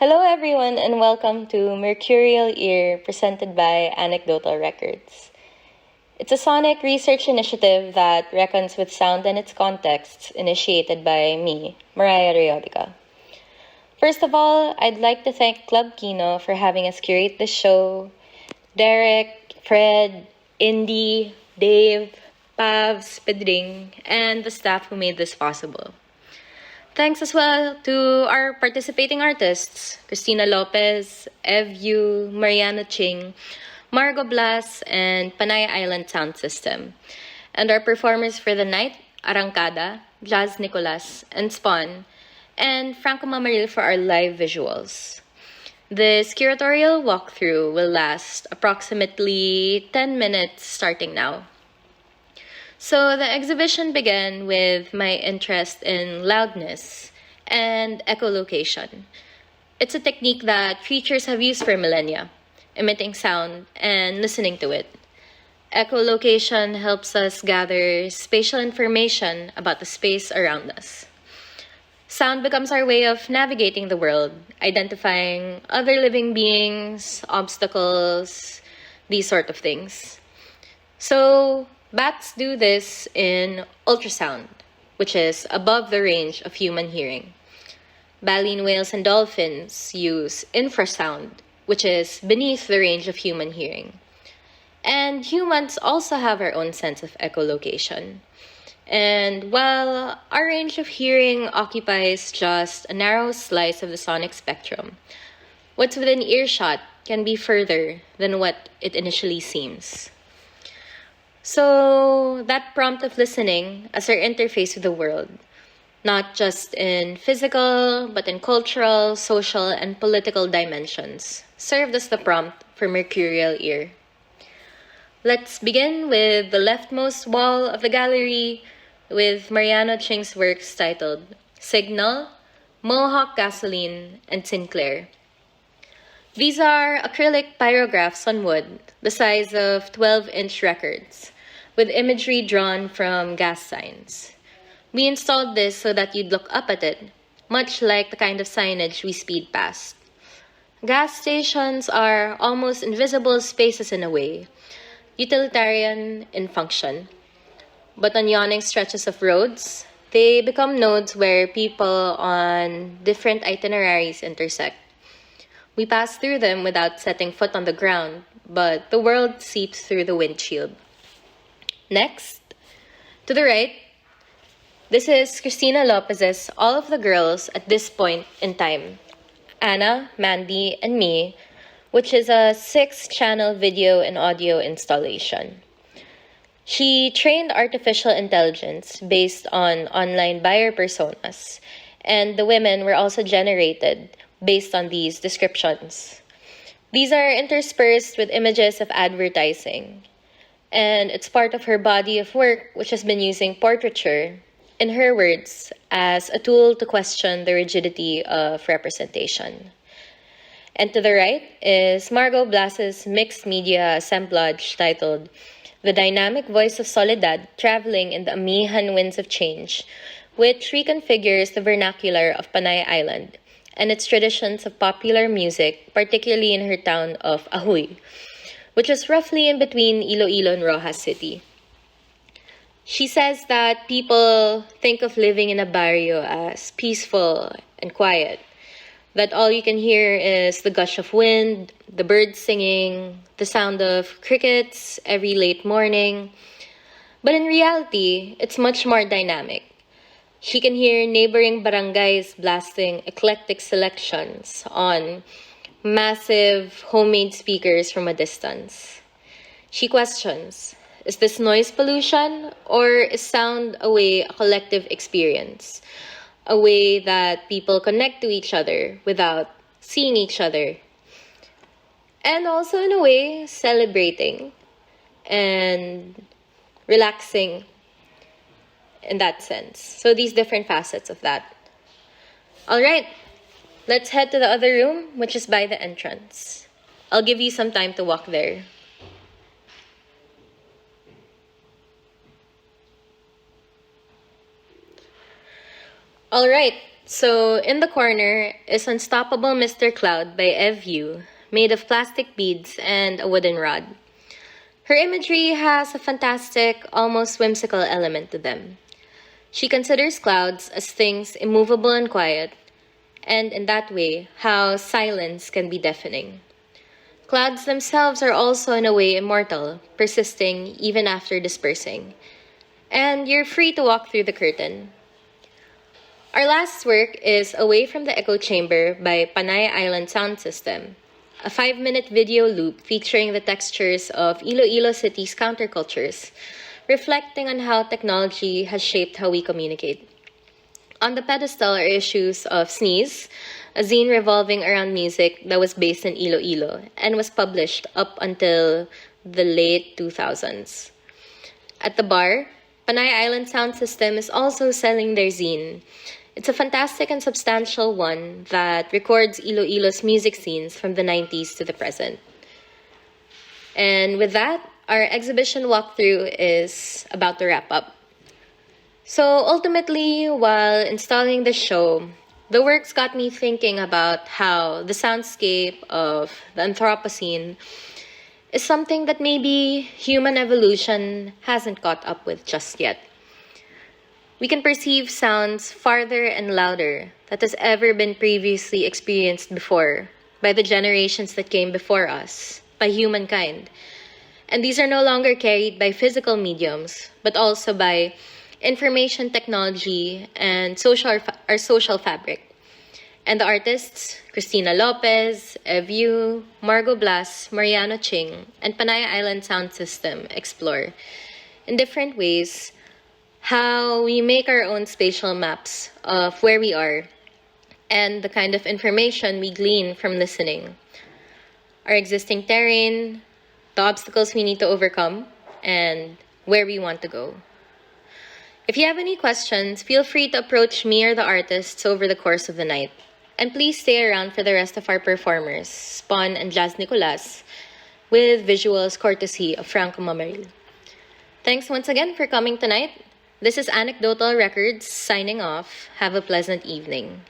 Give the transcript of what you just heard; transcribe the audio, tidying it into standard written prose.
Hello, everyone, and welcome to Mercurial Ear, presented by Anecdotal Records. It's a sonic research initiative that reckons with sound and its contexts, initiated by me, Mariah Riodica. First of all, I'd like to thank Club KINO for having us curate this show. Derek, Fred, Indy, Dave, Pavs, Pedring, and the staff who made this possible. Thanks as well to our participating artists, Christina Lopez, Ev Yu, Mariana Ching, Margo Blas, and Panay Island Sound System. And our performers for the night, Arrancada, Jazz Nicolas, and Spawn, and Franco Mamaril for our live visuals. This curatorial walkthrough will last approximately 10 minutes starting now. So the exhibition began with my interest in loudness and echolocation. It's a technique that creatures have used for millennia, emitting sound and listening to it. Echolocation helps us gather spatial information about the space around us. Sound becomes our way of navigating the world, identifying other living beings, obstacles, these sort of things. So, bats do this in ultrasound, which is above the range of human hearing. Baleen whales and dolphins use infrasound, which is beneath the range of human hearing. And humans also have our own sense of echolocation. And while our range of hearing occupies just a narrow slice of the sonic spectrum, what's within earshot can be further than what it initially seems. So that prompt of listening as our interface with the world, not just in physical, but in cultural, social, and political dimensions, served as the prompt for Mercurial Ear. Let's begin with the leftmost wall of the gallery with Mariano Ching's works titled Signal, Mohawk Gasoline, and Sinclair. These are acrylic pyrographs on wood, the size of 12-inch records, with imagery drawn from gas signs. We installed this so that you'd look up at it, much like the kind of signage we speed past. Gas stations are almost invisible spaces in a way, utilitarian in function. But on yawning stretches of roads, they become nodes where people on different itineraries intersect. We pass through them without setting foot on the ground, but the world seeps through the windshield. Next, to the right, this is Christina Lopez's All of the Girls at This Point in Time, Anna, Mandy, and Me, which is a 6-channel video and audio installation. She trained artificial intelligence based on online buyer personas, and the women were also generated based on these descriptions. These are interspersed with images of advertising, and it's part of her body of work, which has been using portraiture, in her words, as a tool to question the rigidity of representation. And to the right is Margo Blas's mixed media assemblage titled The Dynamic Voice of Soledad Traveling in the Amihan Winds of Change, which reconfigures the vernacular of Panay Island and its traditions of popular music, particularly in her town of Ahuy, which is roughly in between Iloilo and Rojas City. She says that people think of living in a barrio as peaceful and quiet, that all you can hear is the gush of wind, the birds singing, the sound of crickets every late morning. But in reality, it's much more dynamic. She can hear neighboring barangays blasting eclectic selections on massive homemade speakers from a distance. She questions, is this noise pollution, or is sound a collective experience? A way that people connect to each other without seeing each other. And also in a way, celebrating and relaxing in that sense. So these different facets of that. All right, let's head to the other room, which is by the entrance. I'll give you some time to walk there. All right, So, in the corner is Unstoppable Mr. Cloud by Ev Yu, made of plastic beads and a wooden rod. Her imagery has a fantastic, almost whimsical element to them. She considers clouds as things immovable and quiet, and in that way, how silence can be deafening. Clouds themselves are also, in a way, immortal, persisting even after dispersing. And you're free to walk through the curtain. Our last work is Away from the Echo Chamber by Panay Island Sound System, a 5-minute video loop featuring the textures of Iloilo City's countercultures, reflecting on how technology has shaped how we communicate. On the pedestal are issues of Sneeze, a zine revolving around music that was based in Iloilo and was published up until the late 2000s. At the bar, Panay Island Sound System is also selling their zine. It's a fantastic and substantial one that records Iloilo's music scenes from the 90s to the present. And with that, our exhibition walkthrough is about to wrap up. So ultimately, while installing the show, the works got me thinking about how the soundscape of the Anthropocene is something that maybe human evolution hasn't caught up with just yet. We can perceive sounds farther and louder that has ever been previously experienced before by the generations that came before us, by humankind. And these are no longer carried by physical mediums, but also by information technology and our social fabric. And the artists, Cristina Lopez, Evu, Margot Blas, Mariano Ching, and Panay Island Sound System explore, in different ways, how we make our own spatial maps of where we are and the kind of information we glean from listening, our existing terrain, the obstacles we need to overcome, and where we want to go. If you have any questions, feel free to approach me or the artists over the course of the night. And please stay around for the rest of our performers, Spawn and Jazz Nicolas, with visuals courtesy of Franco Mamaril. Thanks once again for coming tonight. This is Anecdotal Records signing off. Have a pleasant evening.